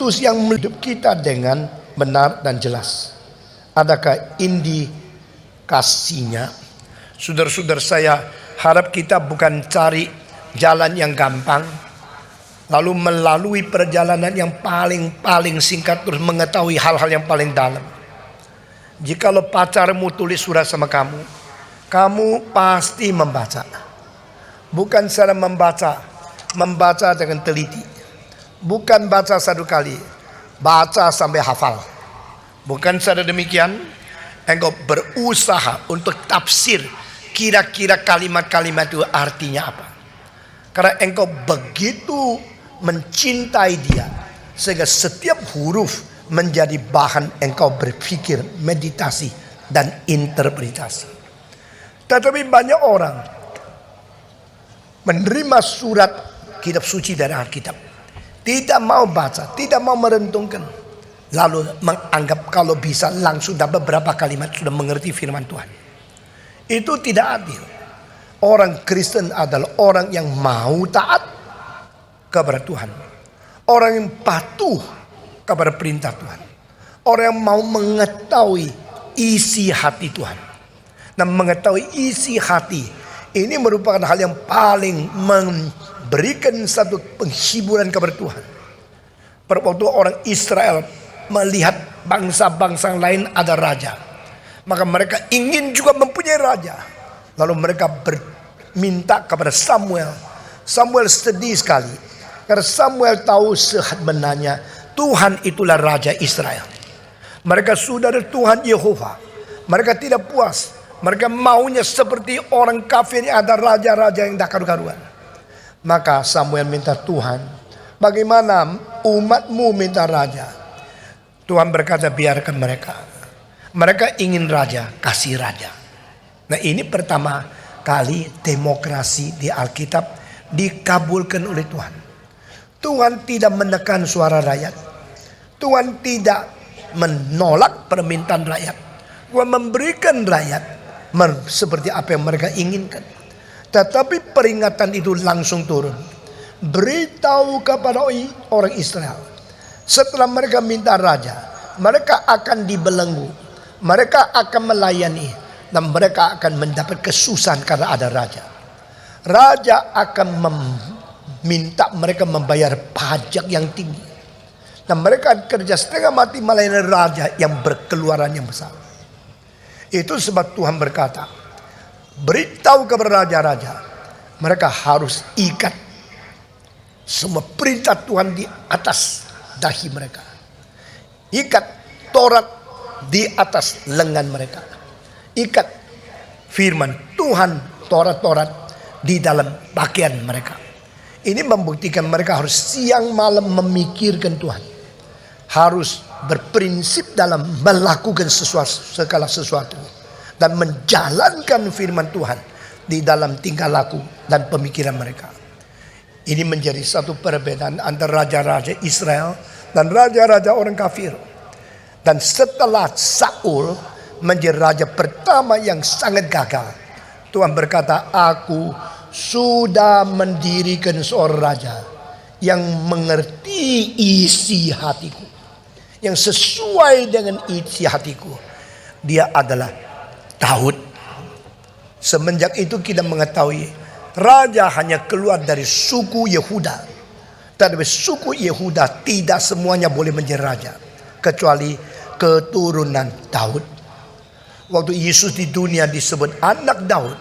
Kristus yang hidup kita dengan benar dan jelas. Adakah indikasinya? Saudara-saudara, saya harap kita bukan cari jalan yang gampang, lalu melalui perjalanan yang paling singkat terus mengetahui hal-hal yang paling dalam. Jikalau pacarmu tulis surat sama kamu pasti membaca. Bukan cara membaca dengan teliti. Bukan baca satu kali, baca sampai hafal. Bukan cara demikian, engkau berusaha untuk tafsir kira-kira kalimat-kalimat itu artinya apa. Karena engkau begitu mencintai dia, sehingga setiap huruf menjadi bahan engkau berpikir, meditasi, dan interpretasi. Tetapi banyak orang menerima surat kitab suci dari Alkitab, tidak mau baca, tidak mau merenungkan, lalu menganggap kalau bisa langsung dapat beberapa kalimat sudah mengerti firman Tuhan. Itu tidak adil. Orang Kristen adalah orang yang mau taat kepada Tuhan, orang yang patuh kepada perintah Tuhan, orang yang mau mengetahui isi hati Tuhan. Dan mengetahui isi hati ini merupakan hal yang paling memberikan satu penghiburan kepada Tuhan. Pada waktu orang Israel melihat bangsa-bangsa lain ada raja, maka mereka ingin juga mempunyai raja. Lalu mereka minta kepada Samuel. Samuel sedih sekali, karena Samuel tahu sebenarnya Tuhan itulah raja Israel. Mereka saudara Tuhan Yehova. Mereka tidak puas. Mereka maunya seperti orang kafir yang ada raja-raja yang tak karu-karuan. Maka Samuel minta, Tuhan, bagaimana umatmu minta raja? Tuhan berkata, biarkan mereka. Mereka ingin raja, kasih raja. Nah, ini pertama kali demokrasi di Alkitab dikabulkan oleh Tuhan. Tuhan tidak menekan suara rakyat. Tuhan tidak menolak permintaan rakyat. Tuhan memberikan rakyat seperti apa yang mereka inginkan. Tetapi peringatan itu langsung turun. Beritahu kepada orang Israel, setelah mereka minta raja, mereka akan dibelenggu, mereka akan melayani, dan mereka akan mendapat kesusahan karena ada raja. Raja akan meminta mereka membayar pajak yang tinggi, dan mereka kerja setengah mati melayani raja yang berkeluaran yang besar. Itu sebab Tuhan berkata, beritahu kepada raja-raja, mereka harus ikat semua perintah Tuhan di atas dahi mereka. Ikat Taurat di atas lengan mereka. Ikat firman Tuhan, Taurat di dalam pakaian mereka. Ini membuktikan mereka harus siang malam memikirkan Tuhan. Harus berprinsip dalam melakukan segala sesuatu dan menjalankan firman Tuhan di dalam tingkah laku dan pemikiran mereka. Ini menjadi satu perbedaan antara raja-raja Israel dan raja-raja orang kafir. Dan setelah Saul menjadi raja pertama yang sangat gagal, Tuhan berkata, aku sudah mendirikan seorang raja yang mengerti isi hatiku, yang sesuai dengan isi hatiku. Dia adalah Daud. Semenjak itu kita mengetahui raja hanya keluar dari suku Yehuda. Tetapi suku Yehuda tidak semuanya boleh menjadi raja, kecuali keturunan Daud. Waktu Yesus di dunia disebut anak Daud,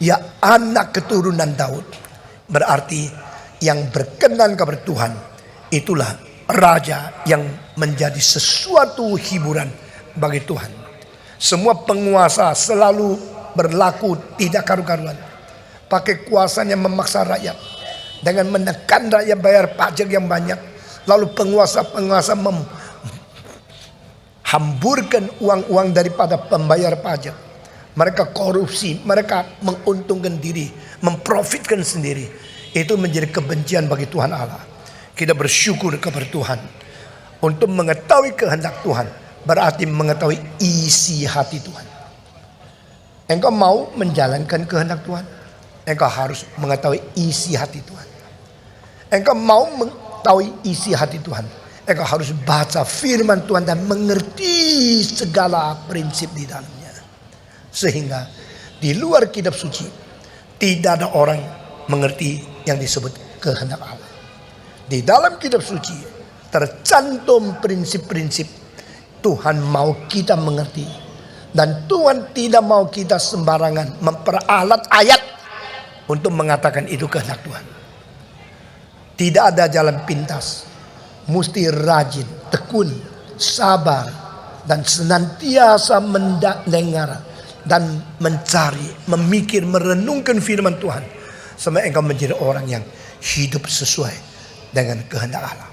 ya anak keturunan Daud, berarti yang berkenan kepada Tuhan, itulah raja yang menjadi sesuatu hiburan bagi Tuhan. Semua penguasa selalu berlaku tidak karu-karuan, pakai kuasanya memaksa rakyat dengan menekan rakyat bayar pajak yang banyak. Lalu penguasa-penguasa hamburkan uang-uang daripada pembayar pajak. Mereka korupsi, mereka menguntungkan diri, memprofitkan sendiri. Itu menjadi kebencian bagi Tuhan Allah. Kita bersyukur kepada Tuhan untuk mengetahui kehendak Tuhan, berarti mengetahui isi hati Tuhan. Engkau mau menjalankan kehendak Tuhan, engkau harus mengetahui isi hati Tuhan. Engkau mau mengetahui isi hati Tuhan, Engkau harus baca firman Tuhan dan mengerti segala prinsip di dalamnya. Sehingga di luar kitab suci tidak ada orang mengerti yang disebut kehendak Allah. Di dalam kitab suci tercantum prinsip-prinsip Tuhan mau kita mengerti. Dan Tuhan tidak mau kita sembarangan memperalat ayat untuk mengatakan itu kehendak Tuhan. Tidak ada jalan pintas. Mesti rajin, tekun, sabar, dan senantiasa mendengar dan mencari, memikir, merenungkan firman Tuhan. Sampai engkau menjadi orang yang hidup sesuai dengan kehendak Allah.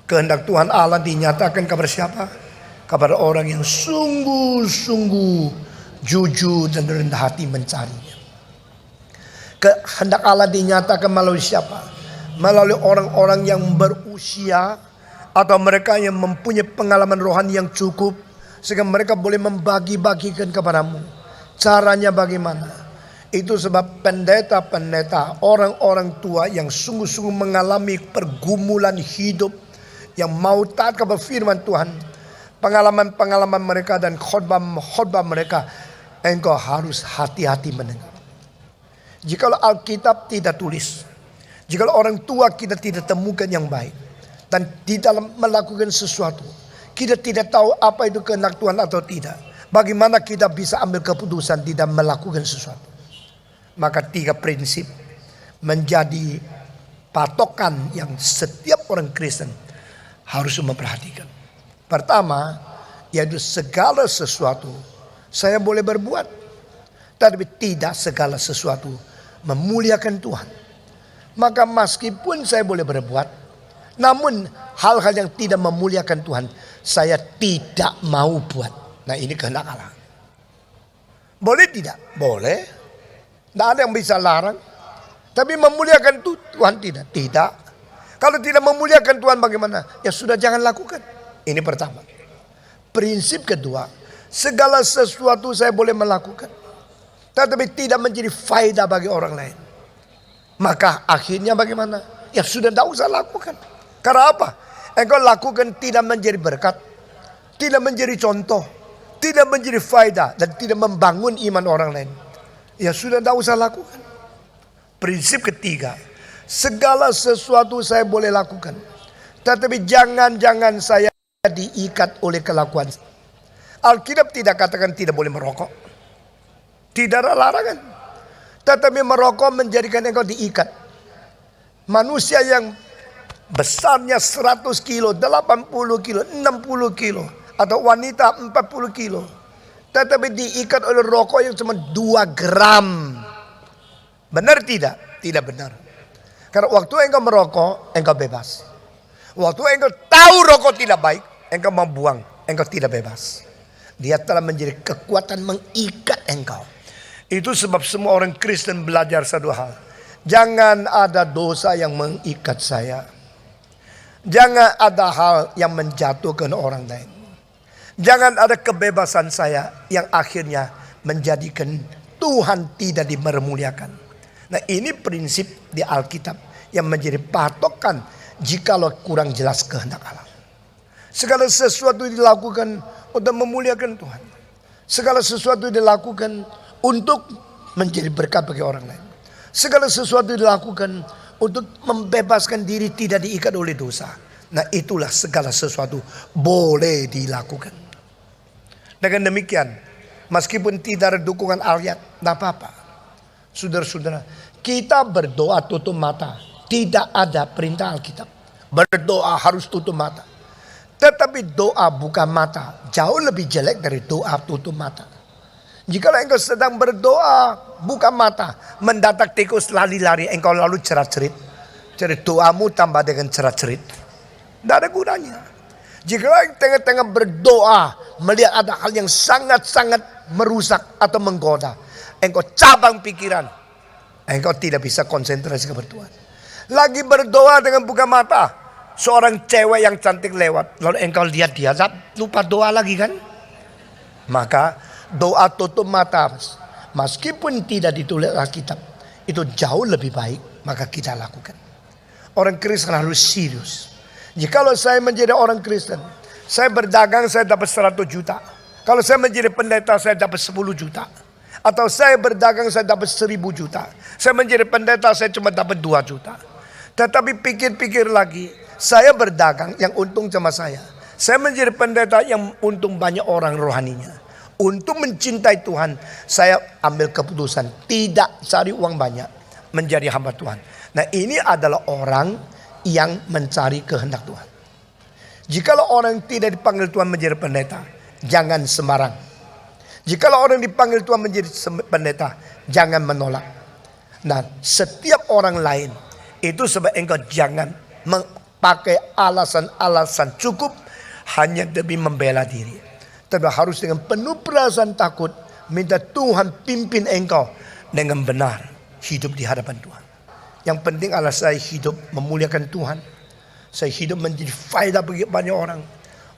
Kehendak Tuhan Allah dinyatakan kepada siapa? Kepada orang yang sungguh-sungguh jujur dan rendah hati mencarinya. Kehendak Allah dinyatakan melalui siapa? Melalui orang-orang yang berusia atau mereka yang mempunyai pengalaman rohani yang cukup sehingga mereka boleh membagi-bagikan kepadamu. Caranya bagaimana? Itu sebab pendeta-pendeta, orang-orang tua yang sungguh-sungguh mengalami pergumulan hidup, yang mau taat kepada firman Tuhan, pengalaman-pengalaman mereka dan khotbah-khotbah mereka, engkau harus hati-hati mendengar. Jikalau Alkitab tidak tulis, jikalau orang tua kita tidak temukan yang baik, dan di dalam melakukan sesuatu kita tidak tahu apa itu kehendak Tuhan atau tidak, bagaimana kita bisa ambil keputusan tidak melakukan sesuatu? Maka 3 prinsip menjadi patokan yang setiap orang Kristen harus memperhatikan. Pertama, yaitu segala sesuatu saya boleh berbuat, tapi tidak segala sesuatu memuliakan Tuhan. Maka meskipun saya boleh berbuat, namun hal-hal yang tidak memuliakan Tuhan saya tidak mau buat. Nah, ini kehendak Allah. Boleh tidak? Boleh. Tidak ada yang bisa larang. Tapi memuliakan Tuhan tidak? Tidak. Kalau tidak memuliakan Tuhan bagaimana? Ya sudah, jangan lakukan. Ini pertama. Prinsip kedua, segala sesuatu saya boleh melakukan, tetapi tidak menjadi faedah bagi orang lain. Maka akhirnya bagaimana? Ya sudah, tidak usah lakukan. Karena apa? Engkau lakukan tidak menjadi berkat, tidak menjadi contoh, tidak menjadi faedah, dan tidak membangun iman orang lain. Ya sudah, tidak usah lakukan. Prinsip ketiga, segala sesuatu saya boleh lakukan, tetapi jangan saya diikat oleh kelakuan. Alkitab tidak katakan tidak boleh merokok. Tidak ada larangan. Tetapi merokok menjadikan engkau diikat. Manusia yang besarnya 100 kilo, 80 kilo, 60 kilo, atau wanita 40 kilo, tetapi diikat oleh rokok yang cuma 2 gram. Benar tidak? Tidak benar. Karena waktu engkau merokok, engkau bebas. Waktu engkau tahu rokok tidak baik, engkau membuang, engkau tidak bebas. Dia telah menjadi kekuatan mengikat engkau. Itu sebab semua orang Kristen belajar satu hal. Jangan ada dosa yang mengikat saya. Jangan ada hal yang menjatuhkan orang lain. Jangan ada kebebasan saya yang akhirnya menjadikan Tuhan tidak dipermuliakan. Nah, ini prinsip di Alkitab yang menjadi patokan jikalau kurang jelas kehendak Allah. Segala sesuatu dilakukan untuk memuliakan Tuhan. Segala sesuatu dilakukan untuk menjadi berkat bagi orang lain. Segala sesuatu dilakukan untuk membebaskan diri tidak diikat oleh dosa. Nah, itulah segala sesuatu boleh dilakukan. Dengan demikian, meskipun tidak ada dukungan ayat, tidak apa-apa. Saudara-saudara, kita berdoa tutup mata. Tidak ada perintah Alkitab. Berdoa harus tutup mata. Tetapi doa buka mata jauh lebih jelek dari doa tutup mata. Jika engkau sedang berdoa buka mata, mendadak tikus lari-lari, engkau lalu cerat-cerit, jadi doamu tambah dengan cerat-cerit. Tidak ada gunanya. Jika tengah-tengah berdoa melihat ada hal yang sangat-sangat merusak atau menggoda, engkau cabang pikiran, engkau tidak bisa konsentrasi kepada Tuhan. Lagi berdoa dengan buka mata, seorang cewek yang cantik lewat, lalu engkau lihat dia, lupa doa lagi kan? Maka doa tutup mata, meskipun tidak ditulis Alkitab, itu jauh lebih baik, maka kita lakukan. Orang Kristen harus serius. Jikalau saya menjadi orang Kristen, saya berdagang saya dapat 100 juta. Kalau saya menjadi pendeta saya dapat 10 juta. Atau saya berdagang saya dapat 1000 juta. Saya menjadi pendeta saya cuma dapat 2 juta. Tetapi pikir-pikir lagi, saya berdagang yang untung cuma saya. Saya menjadi pendeta yang untung banyak orang rohaninya. Untuk mencintai Tuhan, saya ambil keputusan tidak cari uang banyak, menjadi hamba Tuhan. Nah, ini adalah orang yang mencari kehendak Tuhan. Jikalau orang tidak dipanggil Tuhan menjadi pendeta, jangan sembarang. Jikalau orang dipanggil Tuhan menjadi pendeta, jangan menolak. Nah, setiap orang lain itu sebab engkau jangan pakai alasan-alasan cukup hanya demi membela diri. Tapi harus dengan penuh perasaan takut minta Tuhan pimpin engkau dengan benar hidup di hadapan Tuhan. Yang penting adalah saya hidup memuliakan Tuhan. Saya hidup menjadi faedah bagi banyak orang.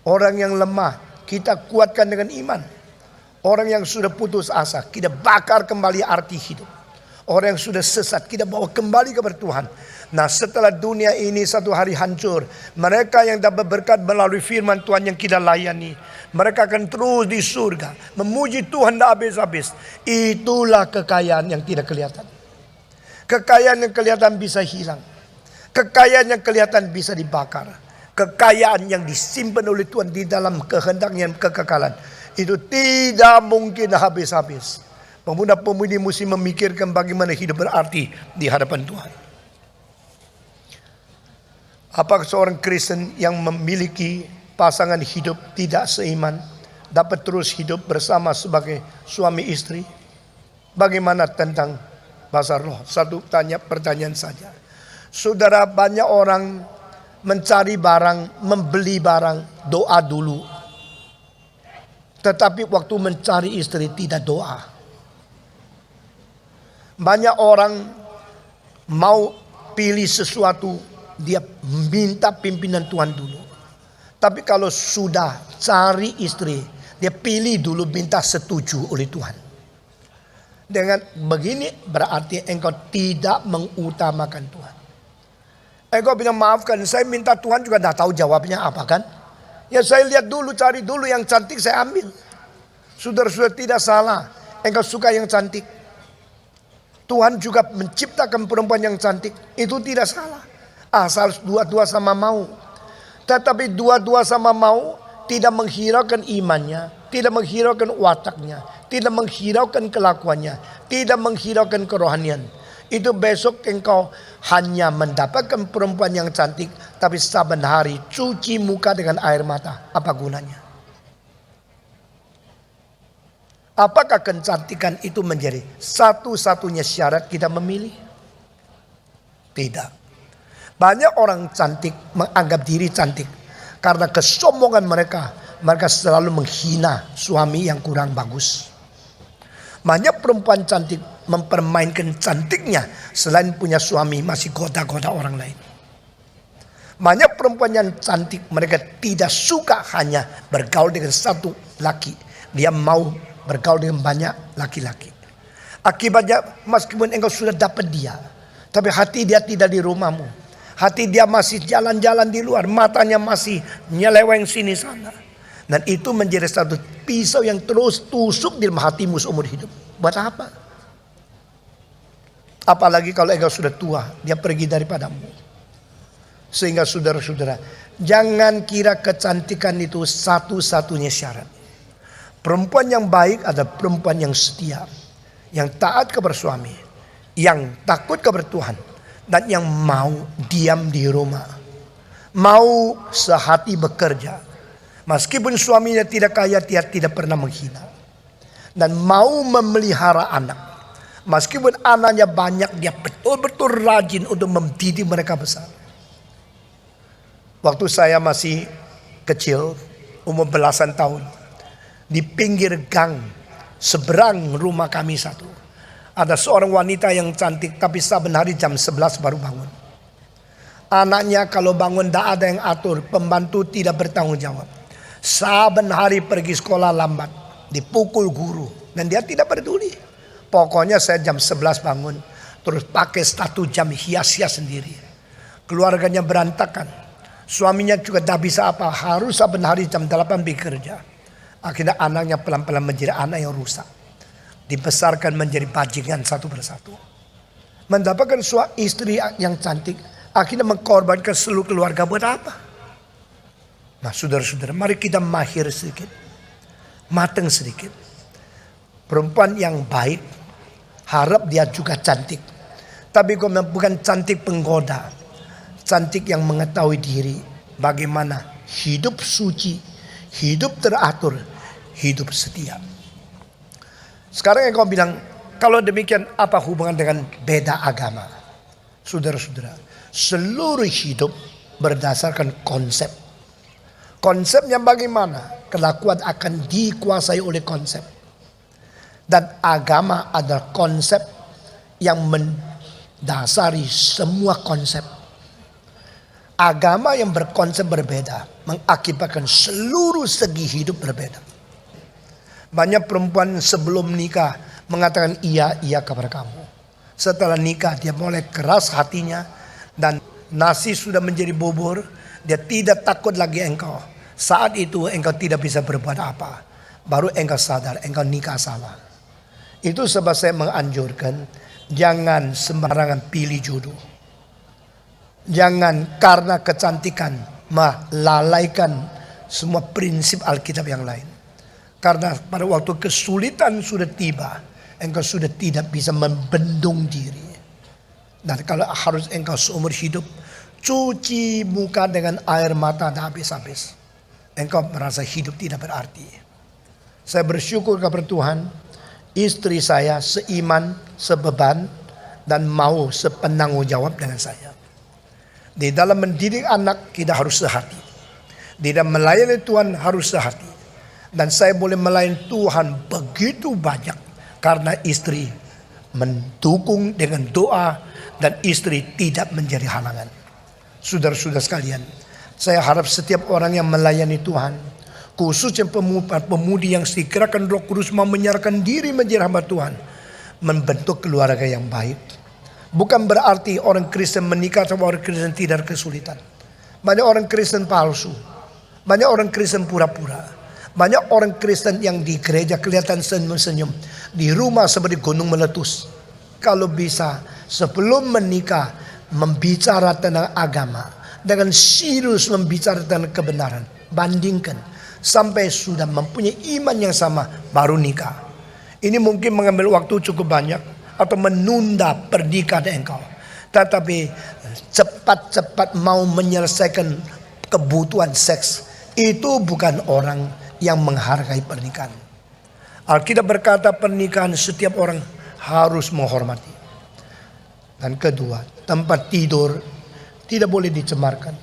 Orang yang lemah kita kuatkan dengan iman. Orang yang sudah putus asa kita bakar kembali arti hidup. Orang yang sudah sesat kita bawa kembali kepada Tuhan. Nah, setelah dunia ini satu hari hancur, mereka yang dapat berkat melalui firman Tuhan yang kita layani, mereka akan terus di surga memuji Tuhan tak habis-habis. Itulah kekayaan yang tidak kelihatan. Kekayaan yang kelihatan bisa hilang. Kekayaan yang kelihatan bisa dibakar. Kekayaan yang disimpan oleh Tuhan di dalam kehendaknya yang kekekalan, itu tidak mungkin habis-habis. Pemuda-pemudi mesti memikirkan bagaimana hidup berarti di hadapan Tuhan. Apakah seorang Kristen yang memiliki pasangan hidup tidak seiman dapat terus hidup bersama sebagai suami istri? Bagaimana tentang bahasa roh? Satu pertanyaan saja. Saudara, banyak orang mencari barang, membeli barang, doa dulu. Tetapi waktu mencari istri tidak doa. Banyak orang mau pilih sesuatu, dia minta pimpinan Tuhan dulu. Tapi kalau sudah cari istri, dia pilih dulu minta setuju oleh Tuhan. Dengan begini berarti engkau tidak mengutamakan Tuhan. Engkau bilang maafkan, saya minta Tuhan juga tidak tahu jawabnya apa kan. Ya saya lihat dulu, cari dulu yang cantik saya ambil. Saudara-saudara tidak salah, engkau suka yang cantik. Tuhan juga menciptakan perempuan yang cantik, itu tidak salah. Asal dua-dua sama mau. Tetapi dua-dua sama mau tidak menghiraukan imannya, tidak menghiraukan wataknya, tidak menghiraukan kelakuannya, tidak menghiraukan kerohanian. Itu besok engkau hanya mendapatkan perempuan yang cantik, tapi saban hari cuci muka dengan air mata. Apa gunanya? Apakah kecantikan itu menjadi satu-satunya syarat kita memilih? Tidak. Banyak orang cantik menganggap diri cantik karena kesombongan mereka. Mereka selalu menghina suami yang kurang bagus. Banyak perempuan cantik mempermainkan cantiknya selain punya suami masih goda-goda orang lain. Banyak perempuan yang cantik mereka tidak suka hanya bergaul dengan satu laki. Dia mau bergaul dengan banyak laki-laki. Akibatnya meskipun engkau sudah dapat dia, tapi hati dia tidak di rumahmu. Hati dia masih jalan-jalan di luar, matanya masih nyeleweng sini sana. Dan itu menjadi satu pisau yang terus tusuk di dalam hatimu seumur hidup. Buat apa? Apalagi kalau engkau sudah tua, dia pergi daripadamu. Sehingga saudara-saudara, jangan kira kecantikan itu satu-satunya syarat. Perempuan yang baik adalah perempuan yang setia, yang taat kepada suami, yang takut kepada Tuhan, dan yang mau diam di rumah, mau sehati bekerja. Meskipun suaminya tidak kaya, dia tidak pernah menghina. Dan mau memelihara anak. Meskipun anaknya banyak, dia betul-betul rajin untuk mendidik mereka besar. Waktu saya masih kecil, umur belasan tahun, di pinggir gang seberang rumah kami satu, ada seorang wanita yang cantik, tapi saben hari jam 11 baru bangun. Anaknya kalau bangun tidak ada yang atur, pembantu tidak bertanggung jawab. Saben hari pergi sekolah lambat, dipukul guru, dan dia tidak peduli. Pokoknya saya jam 11 bangun, terus pakai 1 jam hias-hias sendiri. Keluarganya berantakan. Suaminya juga tidak bisa apa, harus saben hari jam 8 bekerja. Akhirnya anaknya pelan-pelan menjadi anak yang rusak. Dibesarkan menjadi bajingan satu persatu. Mendapatkan istri yang cantik, akhirnya mengkorbankan seluruh keluarga buat apa? Nah saudara-saudara, mari kita mahir sedikit. Mateng sedikit. Perempuan yang baik, harap dia juga cantik. Tapi kalau bukan cantik penggoda, cantik yang mengetahui diri, bagaimana hidup suci, hidup teratur, hidup setia. Sekarang engkau bilang, kalau demikian apa hubungan dengan beda agama? Saudara-saudara, seluruh hidup berdasarkan konsep. Konsepnya bagaimana? Kelakuan akan dikuasai oleh konsep. Dan agama adalah konsep yang mendasari semua konsep. Agama yang berkonsep berbeda mengakibatkan seluruh segi hidup berbeda. Banyak perempuan sebelum nikah mengatakan iya kepada kamu. Setelah nikah dia mulai keras hatinya dan nasi sudah menjadi bubur. Dia tidak takut lagi engkau. Saat itu engkau tidak bisa berbuat apa. Baru engkau sadar engkau nikah salah. Itu sebab saya menganjurkan jangan sembarangan pilih jodoh. Jangan karena kecantikan melalaikan semua prinsip Alkitab yang lain. Karena pada waktu kesulitan sudah tiba, engkau sudah tidak bisa membendung diri. Dan kalau harus engkau seumur hidup cuci muka dengan air mata tak habis-habis, engkau merasa hidup tidak berarti. Saya bersyukur kepada Tuhan, istri saya seiman, sebeban, dan mau sepenanggung jawab dengan saya. Di dalam mendidik anak kita harus sehati. Di dalam melayani Tuhan harus sehati. Dan saya boleh melayani Tuhan begitu banyak karena istri mendukung dengan doa dan istri tidak menjadi halangan. Saudara-saudara sekalian, saya harap setiap orang yang melayani Tuhan, khususnya pemudi yang dikirakan Roh Kudus mau menyerahkan diri menjadi hamba Tuhan, membentuk keluarga yang baik. Bukan berarti orang Kristen menikah sama orang Kristen tidak kesulitan. Banyak orang Kristen palsu, banyak orang Kristen pura-pura. Banyak orang Kristen yang di gereja kelihatan senyum-senyum, di rumah seperti gunung meletus. Kalau bisa sebelum menikah membicara tentang agama, dengan serius membicara tentang kebenaran, bandingkan sampai sudah mempunyai iman yang sama baru nikah. Ini mungkin mengambil waktu cukup banyak atau menunda pernikahan engkau, tetapi cepat-cepat mau menyelesaikan kebutuhan seks itu bukan orang yang menghargai pernikahan. Alkitab berkata pernikahan setiap orang harus menghormati. Dan kedua, tempat tidur tidak boleh dicemarkan.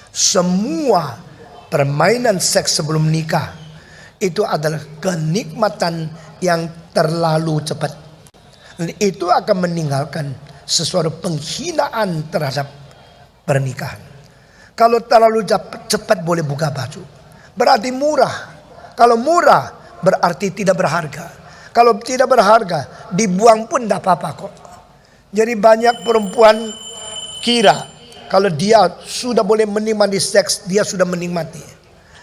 Semua permainan seks sebelum nikah itu adalah kenikmatan yang terlalu cepat. Dan itu akan meninggalkan sesuatu penghinaan terhadap pernikahan. Kalau terlalu cepat boleh buka baju, berarti murah. Kalau murah berarti tidak berharga. Kalau tidak berharga dibuang pun tidak apa-apa kok. Jadi banyak perempuan kira kalau dia sudah boleh menikmati seks, dia sudah menikmati.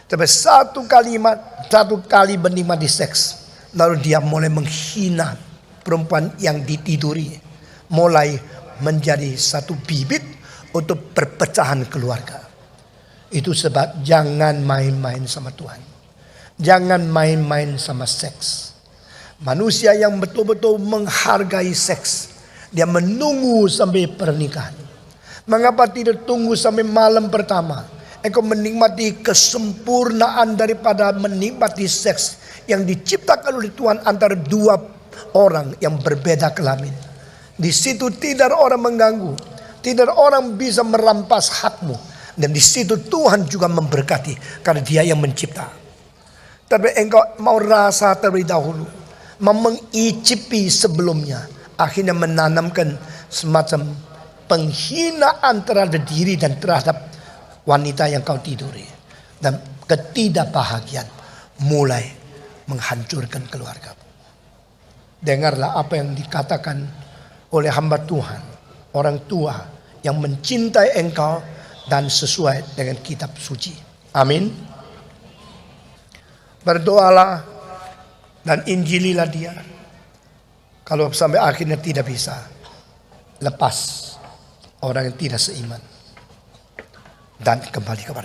Tapi satu kali menikmati seks, lalu dia mulai menghina perempuan yang ditiduri. Mulai menjadi satu bibit untuk perpecahan keluarga. Itu sebab jangan main-main sama Tuhan. Jangan main-main sama seks. Manusia yang betul-betul menghargai seks, dia menunggu sampai pernikahan. Mengapa tidak tunggu sampai malam pertama? Engkau menikmati kesempurnaan daripada menikmati seks yang diciptakan oleh Tuhan antara dua orang yang berbeda kelamin. Di situ tidak ada orang mengganggu, tidak ada orang bisa merampas hakmu. Dan di situ Tuhan juga memberkati karena Dia yang mencipta. Tapi engkau mau rasa terlebih dahulu, mau mengicipi sebelumnya, akhirnya menanamkan semacam penghinaan terhadap diri dan terhadap wanita yang kau tiduri. Dan ketidakbahagiaan mulai menghancurkan keluarga. Dengarlah apa yang dikatakan oleh hamba Tuhan, orang tua yang mencintai engkau dan sesuai dengan kitab suci. Amin. Berdoalah dan injililah dia. Kalau sampai akhirnya tidak bisa, lepas orang yang tidak seiman dan kembali kepada